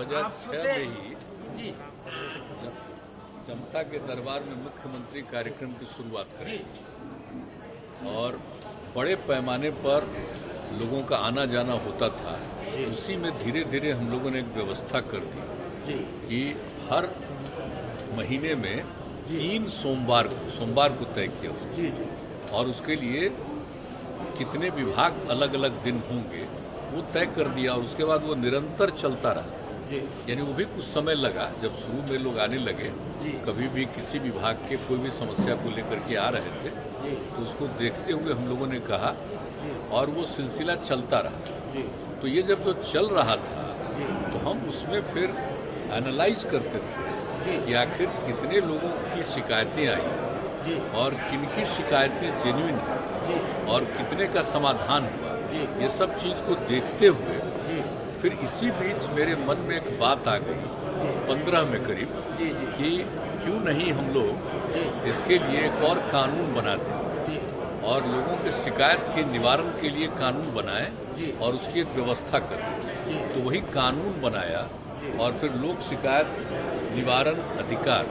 2006 में ही जनता के दरबार में मुख्यमंत्री कार्यक्रम की शुरुआत करी और बड़े पैमाने पर लोगों का आना जाना होता था। उसी में धीरे धीरे हम लोगों ने एक व्यवस्था कर दी कि हर महीने में 3 सोमवार को तय किया उसको, और उसके लिए कितने विभाग अलग अलग दिन होंगे वो तय कर दिया, और उसके बाद वो निरंतर चलता रहा। यानी वो भी कुछ समय लगा, जब शुरू में लोग आने लगे, कभी भी किसी विभाग के कोई भी समस्या को लेकर के आ रहे थे तो उसको देखते हुए हम लोगों ने कहा, और वो सिलसिला चलता रहा। तो ये जब जो चल रहा था तो हम उसमें फिर एनालाइज करते थे कि आखिर कितने लोगों की शिकायतें आई और किन की शिकायतें जेन्युइन हैं और कितने का समाधान हुआ। ये सब चीज़ को देखते हुए फिर इसी बीच मेरे मन में एक बात आ गई 15 में करीब कि क्यों नहीं हम लोग इसके लिए एक और कानून बना दें और लोगों के शिकायत के निवारण के लिए कानून बनाएं और उसकी एक व्यवस्था करें। तो वही कानून बनाया और फिर लोक शिकायत निवारण अधिकार,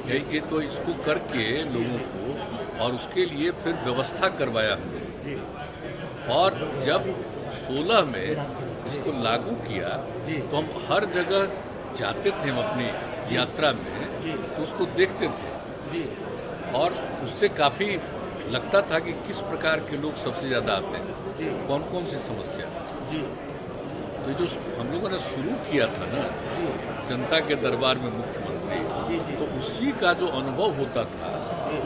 ये तो इसको करके लोगों को और उसके लिए फिर व्यवस्था करवाया हमने। और जब 16 में इसको लागू किया तो हम हर जगह जाते थे, हम अपनी यात्रा में तो उसको देखते थे और उससे काफ़ी लगता था कि किस प्रकार के लोग सबसे ज़्यादा आते हैं, कौन कौन सी समस्या। तो जो हम लोगों ने शुरू किया था ना जनता के दरबार में मुख्यमंत्री, तो उसी का जो अनुभव होता था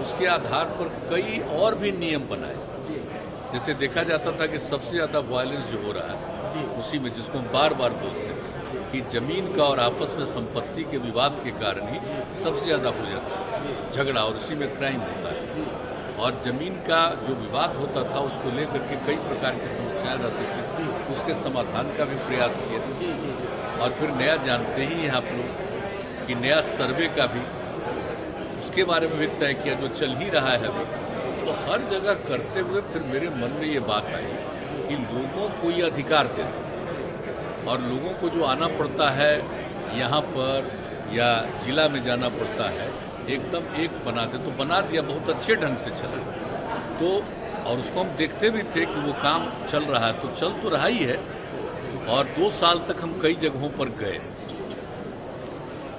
उसके आधार पर कई और भी नियम बनाए। जैसे देखा जाता था कि सबसे ज़्यादा वायलेंस जो हो रहा है उसी में, जिसको हम बार बार बोलते हैं कि ज़मीन का और आपस में संपत्ति के विवाद के कारण ही सबसे ज़्यादा हो जाता है झगड़ा, और उसी में क्राइम होता है। और ज़मीन का जो विवाद होता था उसको लेकर के कई प्रकार की समस्याएं रहती थी, तो उसके समाधान का भी प्रयास किया। और फिर नया जानते ही हैं आप लोग कि नया सर्वे का भी उसके बारे में भी तय किया जो चल ही रहा है अभी। तो हर जगह करते हुए फिर मेरे मन में ये बात आई कि लोगों को ये अधिकार दे दें और लोगों को जो आना पड़ता है यहाँ पर या जिला में जाना पड़ता है एकदम एक बना दे। तो बना दिया, बहुत अच्छे ढंग से चला। तो और उसको हम देखते भी थे कि वो काम चल रहा है, तो चल तो रहा ही है। और 2 साल तक हम कई जगहों पर गए,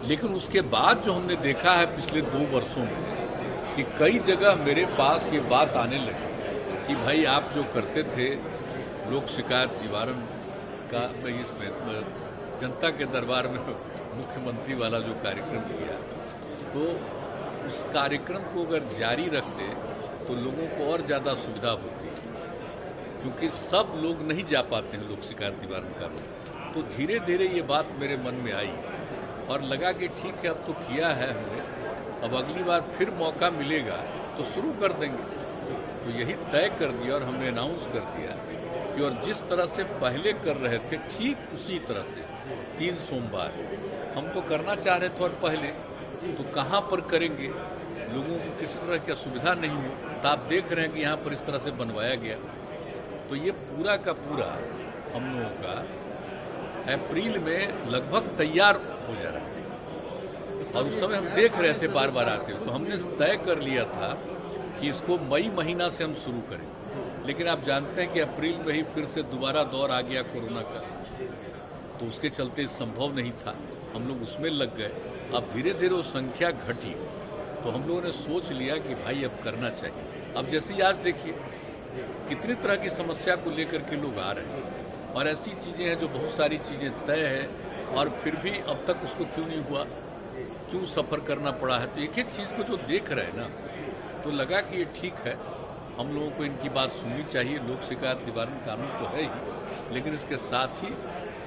लेकिन उसके बाद जो हमने देखा है पिछले 2 वर्षों में कि कई जगह मेरे पास ये बात आने लगी कि भाई आप जो करते थे लोक शिकायत निवारण का, इसमें जनता के दरबार में मुख्यमंत्री वाला जो कार्यक्रम किया, तो उस कार्यक्रम को अगर जारी रखते तो लोगों को और ज़्यादा सुविधा होती, क्योंकि सब लोग नहीं जा पाते हैं लोक शिकायत निवारण कानून। तो धीरे धीरे ये बात मेरे मन में आई और लगा कि ठीक है, अब तो किया है हमने, अब अगली बार फिर मौका मिलेगा तो शुरू कर देंगे। तो यही तय कर दिया और हमने अनाउंस कर दिया कि और जिस तरह से पहले कर रहे थे ठीक उसी तरह से 3 सोमवार हम तो करना चाह रहे थे, और पहले तो कहाँ पर करेंगे, लोगों को किसी तरह की असुविधा नहीं हो। तो आप देख रहे हैं कि यहाँ पर इस तरह से बनवाया गया। तो ये पूरा का पूरा हम लोगों का अप्रैल में लगभग तैयार हो जा रहा है, और उस समय हम देख रहे थे बार बार आते हुए। तो हमने तय कर लिया था कि इसको मई महीना से हम शुरू करें, लेकिन आप जानते हैं कि अप्रैल में ही फिर से दोबारा दौर आ गया कोरोना का, तो उसके चलते संभव नहीं था, हम लोग उसमें लग गए। अब धीरे धीरे वो संख्या घटी, तो हम लोगों ने सोच लिया कि भाई अब करना चाहिए। अब जैसे ही आज देखिए कितनी तरह की समस्या को लेकर के लोग आ रहे हैं, और ऐसी चीज़ें हैं जो बहुत सारी चीज़ें तय हैं और फिर भी अब तक उसको क्यों नहीं हुआ, क्यों सफ़र करना पड़ा है। तो एक एक चीज़ को जो देख रहे हैं ना, तो लगा कि ये ठीक है, हम लोगों को इनकी बात सुननी चाहिए। लोक शिकायत निवारण कानून तो है ही, लेकिन इसके साथ ही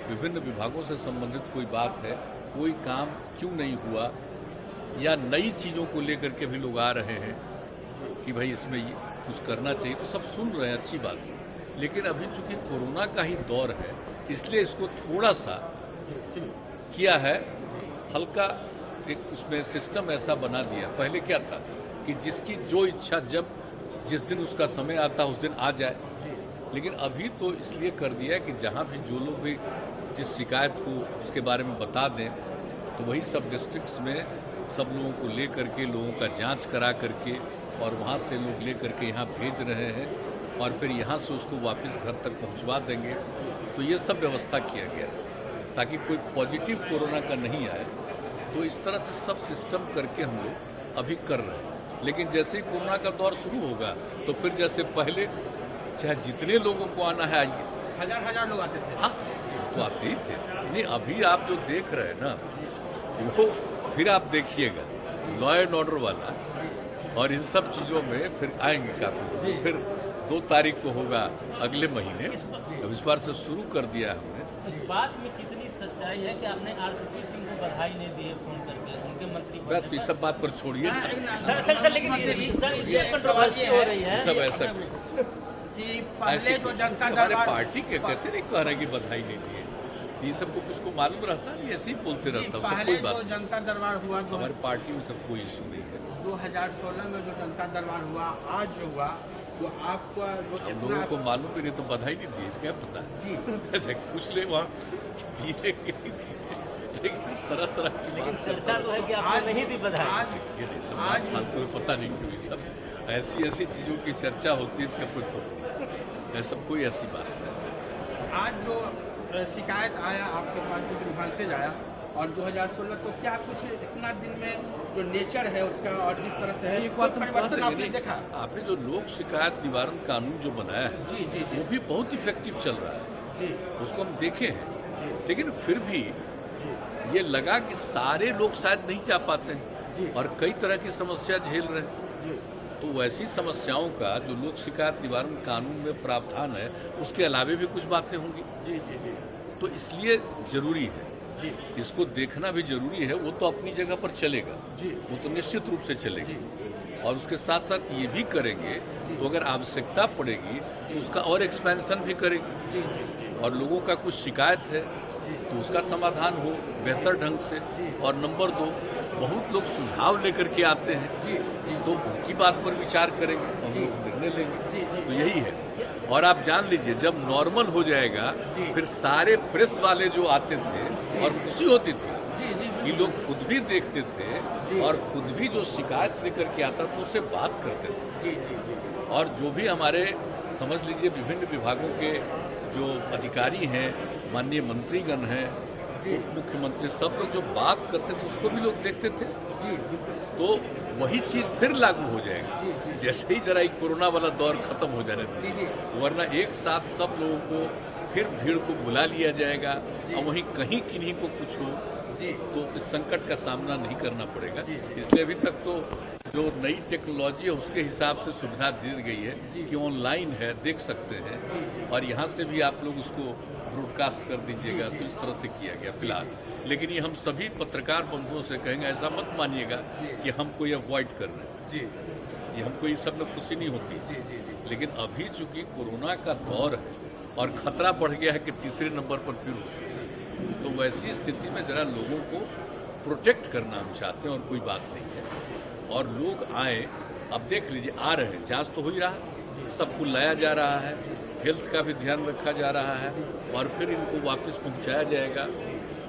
विभिन्न विभागों से संबंधित कोई बात है, कोई काम क्यों नहीं हुआ, या नई चीज़ों को लेकर के भी लोग आ रहे हैं कि भाई इसमें कुछ करना चाहिए, तो सब सुन रहे हैं, अच्छी बात है। लेकिन अभी चूंकि कोरोना का ही दौर है, इसलिए इसको थोड़ा सा किया है, हल्का एक उसमें सिस्टम ऐसा बना दिया। पहले क्या था कि जिसकी जो इच्छा जब जिस दिन उसका समय आता उस दिन आ जाए, लेकिन अभी तो इसलिए कर दिया कि जहाँ भी जो लोग भी जिस शिकायत को उसके बारे में बता दें तो वही सब डिस्ट्रिक्ट्स में सब लोगों को ले करके लोगों का जांच करा करके और वहाँ से लोग ले करके यहाँ भेज रहे हैं और फिर यहाँ से उसको वापस घर तक पहुँचवा देंगे। तो ये सब व्यवस्था किया गया ताकि कोई पॉजिटिव कोरोना का नहीं आए। तो इस तरह से सब सिस्टम करके हम लोग अभी कर रहे हैं। लेकिन जैसे ही कोरोना का दौर शुरू होगा तो फिर जैसे पहले चाहे जितने लोगों को आना है आइए, हजार लोग आते थे। हाँ तो आते ही थे। नहीं अभी आप जो देख रहे हैं ना वो फिर आप देखिएगा लॉ एंड ऑर्डर वाला और इन सब चीज़ों में फिर आएंगे काफ़ी। फिर 2 तारीख को होगा अगले महीने। अब इस बार से शुरू कर दिया है हमने। इस बात में कितनी सच्चाई है कि आपने आरसीपी सिंह को बधाई नहीं दी है फोन करके उनके मंत्री बात इस सब बात पर छोड़िए। सर लेकिन इसमें कंट्रोवर्सी हो रही है सब ऐसा कि पहले जो जनता हमारे दरबार पार्टी के कैसे नहीं कह रहे कि बधाई नहीं दी है। ये सबको कुछ को मालूम रहता नहीं, ऐसे ही बोलते रहता है। सब पहले कोई जो बात जनता दरबार हुआ हमारी पार्टी में सब कोई इशू नहीं है। 2016 में जो जनता दरबार हुआ, आज जो हुआ तो आपका जो हम लोगों को मालूम भी नहीं तो बधाई नहीं दी, इसका पता जी ऐसे कुछ ले वहाँ दिए कि नहीं दिए, लेकिन तरह तरह की बात चर्चा तो है कि आपने नहीं दी बधाई। आज ये नहीं सब बात फालतू में पता नहीं क्यों सब ऐसी चीज़ों की चर्चा होती है। इसका कोई तो ऐसा कोई ऐसी बात नहीं। आज जो शिकायत आया आपके पास जो विभाग से आया और 2016 तो क्या कुछ इतना दिन में जो नेचर है उसका और जिस तरह से है एक बात हम कह परिवर्तन आपने देंगे, देखा? आपने जो लोक शिकायत निवारण कानून जो बनाया है जी जी जी वो भी बहुत इफेक्टिव चल रहा है, जी उसको हम देखे हैं। जी लेकिन फिर भी ये लगा कि सारे लोग शायद नहीं जा पाते जी। हैं और कई तरह की समस्या झेल रहे हैं। जी तो वैसी समस्याओं का जो लोक शिकायत निवारण कानून में प्रावधान है उसके अलावे भी कुछ बातें होंगी। जी जी जी तो इसलिए जरूरी है, जी इसको देखना भी जरूरी है। वो तो अपनी जगह पर चलेगा, जी वो तो निश्चित रूप से चलेगी जी और उसके साथ साथ ये भी करेंगे तो अगर आवश्यकता पड़ेगी तो उसका और एक्सपेंशन भी करेगी जी जी और लोगों का कुछ शिकायत है तो उसका समाधान हो बेहतर ढंग से। और नंबर 2 बहुत लोग सुझाव लेकर के आते हैं जी जी तो उनकी बात पर विचार करेंगे तो हम लोग निर्णय लेंगे। जी जी तो यही है। और आप जान लीजिए जब नॉर्मल हो जाएगा फिर सारे प्रेस वाले जो आते थे और खुशी होती थी जी जी कि लोग खुद भी देखते थे और खुद भी जो शिकायत लेकर के आता था उससे बात करते थे। जी जी जी और जो भी हमारे समझ लीजिए विभिन्न विभागों के जो अधिकारी हैं, माननीय मंत्रीगण हैं, उप मुख्यमंत्री, सब लोग जो बात करते थे उसको भी लोग देखते थे। जी बिल्कुल तो वही चीज़ फिर लागू हो जाएगी जी जी जैसे ही जरा एक कोरोना वाला दौर खत्म हो जाने जी दीजिए, जी वरना एक साथ सब लोगों को फिर भीड़ को बुला लिया जाएगा और वहीं कहीं किन्हीं को कुछ हो जी तो इस संकट का सामना नहीं करना पड़ेगा। जी। इसलिए अभी तक तो जो नई टेक्नोलॉजी है उसके हिसाब से सुविधा दी गई है कि ऑनलाइन है, देख सकते हैं और यहाँ से भी आप लोग उसको ब्रॉडकास्ट कर दीजिएगा। तो इस तरह से किया गया फिलहाल। लेकिन ये हम सभी पत्रकार बंधुओं से कहेंगे ऐसा मत मानिएगा कि हमको ये अवॉइड कर रहे हैं। जी ये हमको ये सब में खुशी नहीं होती। जी जी जी लेकिन अभी चूंकि कोरोना का दौर है और खतरा बढ़ गया है कि तीसरे नंबर पर फिर हो सकता है, तो वैसी स्थिति में जरा लोगों को प्रोटेक्ट करना हम चाहते हैं और कोई बात नहीं है। और लोग आए, अब देख लीजिए आ रहे हैं, जांच तो हो ही रहा है, सबको लाया जा रहा है, हेल्थ का भी ध्यान रखा जा रहा है और फिर इनको वापस पहुंचाया जाएगा।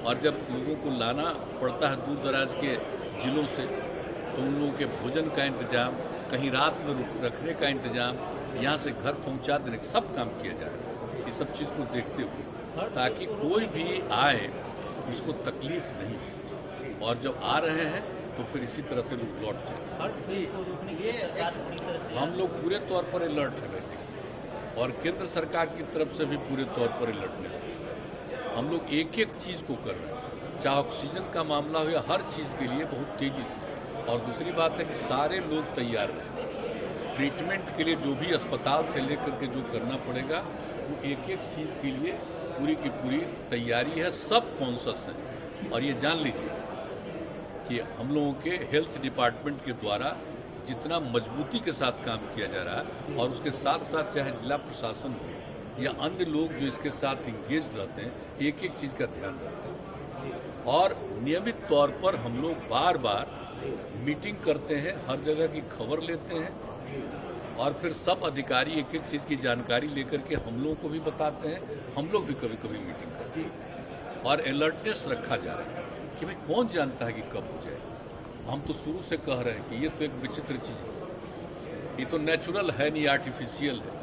और जब लोगों को लाना पड़ता है दूर दराज के ज़िलों से तो उन लोगों के भोजन का इंतजाम, कहीं रात में रखने का इंतजाम, यहाँ से घर पहुँचा देने का सब काम किया जाएगा। इस सब चीज़ को देखते हुए ताकि कोई भी आए उसको तकलीफ नहीं हो। और जब आ रहे हैं तो फिर इसी तरह से लोग लौट जाए। हम लोग पूरे तौर पर अलर्ट है बैठे और केंद्र सरकार की तरफ से भी पूरे तौर पर अलर्टनेस है। हम लोग एक एक चीज़ को कर रहे हैं, चाहे ऑक्सीजन का मामला हो या हर चीज़ के लिए बहुत तेज़ी से। और दूसरी बात है कि सारे लोग तैयार रहें ट्रीटमेंट के लिए। जो भी अस्पताल से लेकर के जो करना पड़ेगा वो एक एक चीज़ के लिए पूरी की पूरी तैयारी है। सब कॉन्शस हैं और ये जान लीजिए कि हम लोगों के हेल्थ डिपार्टमेंट के द्वारा जितना मजबूती के साथ काम किया जा रहा है और उसके साथ साथ चाहे जिला प्रशासन हो या अन्य लोग जो इसके साथ इंगेज रहते हैं, एक एक चीज़ का ध्यान रखते हैं। और नियमित तौर पर हम लोग बार बार मीटिंग करते हैं, हर जगह की खबर लेते हैं और फिर सब अधिकारी एक एक चीज़ की जानकारी लेकर के हम लोगों को भी बताते हैं। हम लोग भी कभी कभी मीटिंग करते हैं। और अलर्टनेस रखा जा रहा है कि भाई कौन जानता है कि कब हो जाए। हम तो शुरू से कह रहे हैं कि ये तो एक विचित्र चीज़ है, ये तो नेचुरल है नहीं, आर्टिफिशियल है।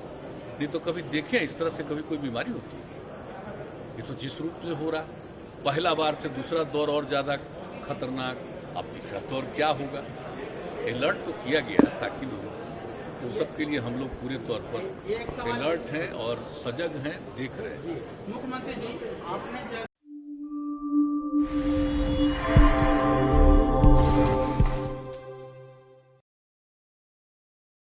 नहीं तो कभी देखें इस तरह से कभी कोई बीमारी होती है। ये तो जिस रूप से हो रहा, पहला बार से दूसरा दौर और ज़्यादा खतरनाक, अब तीसरा दौर क्या होगा। अलर्ट तो किया गया ताकि लोगों को, तो सबके लिए हम लोग पूरे तौर पर अलर्ट हैं और सजग हैं, देख रहे हैं। जी मुख्यमंत्री जी, आपने